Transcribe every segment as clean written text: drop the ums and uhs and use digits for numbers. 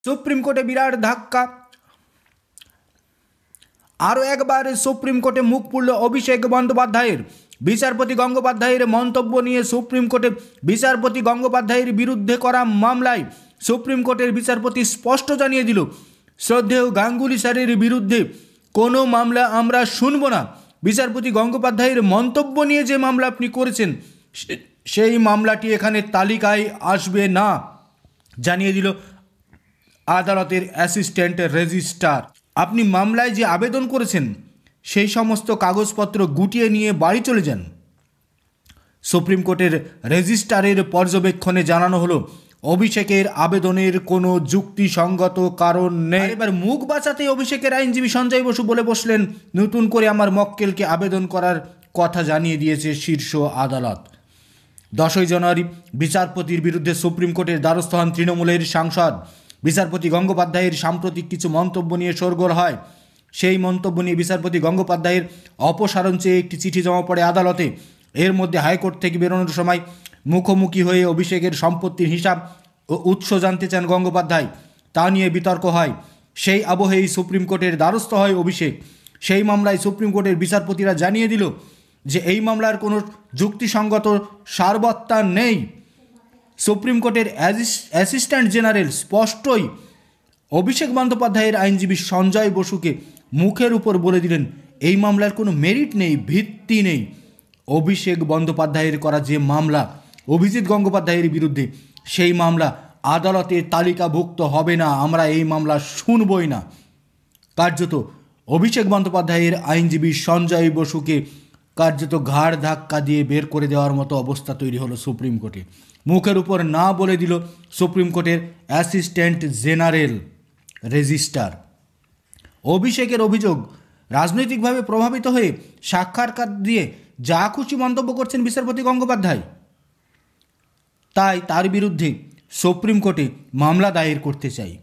Supreme কোর্টে বিরাট ধাক্কা। আরও একবার সুপ্রিম কোর্টে মুখ পুড়ল অভিষেক বন্দ্যোপাধ্যায়ের। বিচারপতি গঙ্গোপাধ্যায়ের মন্তব্য নিয়ে সুপ্রিম কোর্টে বিচারপতি গঙ্গোপাধ্যায়ের বিরুদ্ধে করা মামলায় সুপ্রিম কোর্টের বিচারপতি স্পষ্ট জানিয়ে দিল, শ্রদ্ধেয় গাঙ্গুলি স্যারের বিরুদ্ধে কোনো মামলা আমরা শুনব না। বিচারপতি গঙ্গোপাধ্যায়ের মন্তব্য নিয়ে যে মামলা আপনি করেছেন সেই মামলাটি এখানে তালিকায় আসবে না, জানিয়ে দিল আদালতের অ্যাসিস্ট্যান্ট রেজিস্ট্রার। আপনি মামলায় যে আবেদন করেছেন সেই সমস্ত কাগজপত্র গুটিয়ে নিয়ে বাড়ি চলে যান। সুপ্রিম কোর্টের রেজিস্ট্রারের পর্যবেক্ষণে জানানো হলো, অভিষেকের আবেদনের কোনো যুক্তিসঙ্গত কারণ নেই। এবার মুখ বাঁচাতে অভিষেকের আইনজীবী সঞ্জয় বসু বলে বসলেন, নতুন করে আমার মক্কেলকে আবেদন করার কথা জানিয়ে দিয়েছে শীর্ষ আদালত। 10ই জানুয়ারি বিচারপতির বিরুদ্ধে সুপ্রিম কোর্টের দ্বারস্থ হন তৃণমূলের সাংসদ। বিচারপতি গঙ্গোপাধ্যায়ের সাম্প্রতিক কিছু মন্তব্য নিয়ে শোরগোল হয়। সেই মন্তব্য নিয়ে বিচারপতি গঙ্গোপাধ্যায়ের অপসারণ চেয়ে একটি চিঠি জমা পড়ে আদালতে। এর মধ্যে হাইকোর্ট থেকে বেরোনোর সময় মুখোমুখি হয়ে অভিষেকের সম্পত্তির হিসাব ও উৎস জানতে চান গঙ্গোপাধ্যায়। তা নিয়ে বিতর্ক হয়। সেই আবহেই সুপ্রিম কোর্টের দ্বারস্থ হয় অভিষেক। সেই মামলায় সুপ্রিম কোর্টের বিচারপতিরা জানিয়ে দিল যে এই মামলার কোনো যুক্তিসঙ্গত সারবত্তা নেই। সুপ্রিম কোর্টের অ্যাসিস্ট্যান্ট জেনারেল স্পষ্টই অভিষেক বন্দ্যোপাধ্যায়ের আইনজীবী সঞ্জয় বসুকে মুখের উপর বলে দিলেন, এই মামলার কোনো মেরিট নেই, ভিত্তি নেই। অভিষেক বন্দ্যোপাধ্যায়ের করা যে মামলা অভিজিৎ গঙ্গোপাধ্যায়ের বিরুদ্ধে, সেই মামলা আদালতের তালিকাভুক্ত হবে না, আমরা এই মামলা শুনবই না। কার্যত অভিষেক বন্দ্যোপাধ্যায়ের আইনজীবী সঞ্জয় বসুকে কার্যত ঘাড় ধাক্কা দিয়ে বের করে দেওয়ার মতো অবস্থা তৈরি হলো সুপ্রিম কোর্টে। মুখের উপর না বলে দিল সুপ্রিম কোর্টের অ্যাসিস্ট্যান্ট জেনারেল রেজিস্ট্রার। অভিষেকের অভিযোগ, রাজনৈতিকভাবে প্রভাবিত হয়ে সাক্ষাৎকার দিয়ে যা খুশি মন্তব্য করছেন বিচারপতি গঙ্গোপাধ্যায়, তাই তার বিরুদ্ধে সুপ্রিম কোর্টে মামলা দায়ের করতে চাই।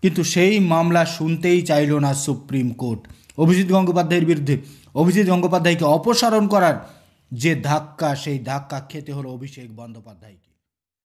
কিন্তু সেই মামলা শুনতেই চাইল না সুপ্রিম কোর্ট। অভিজিৎ গঙ্গোপাধ্যায়ের বিরুদ্ধে অভিজিৎ গঙ্গোপাধ্যায়কে অপসারণ করার যে ধাক্কা, সেই ধাক্কা খেতে হলো অভিষেক বন্দ্যোপাধ্যায়কে।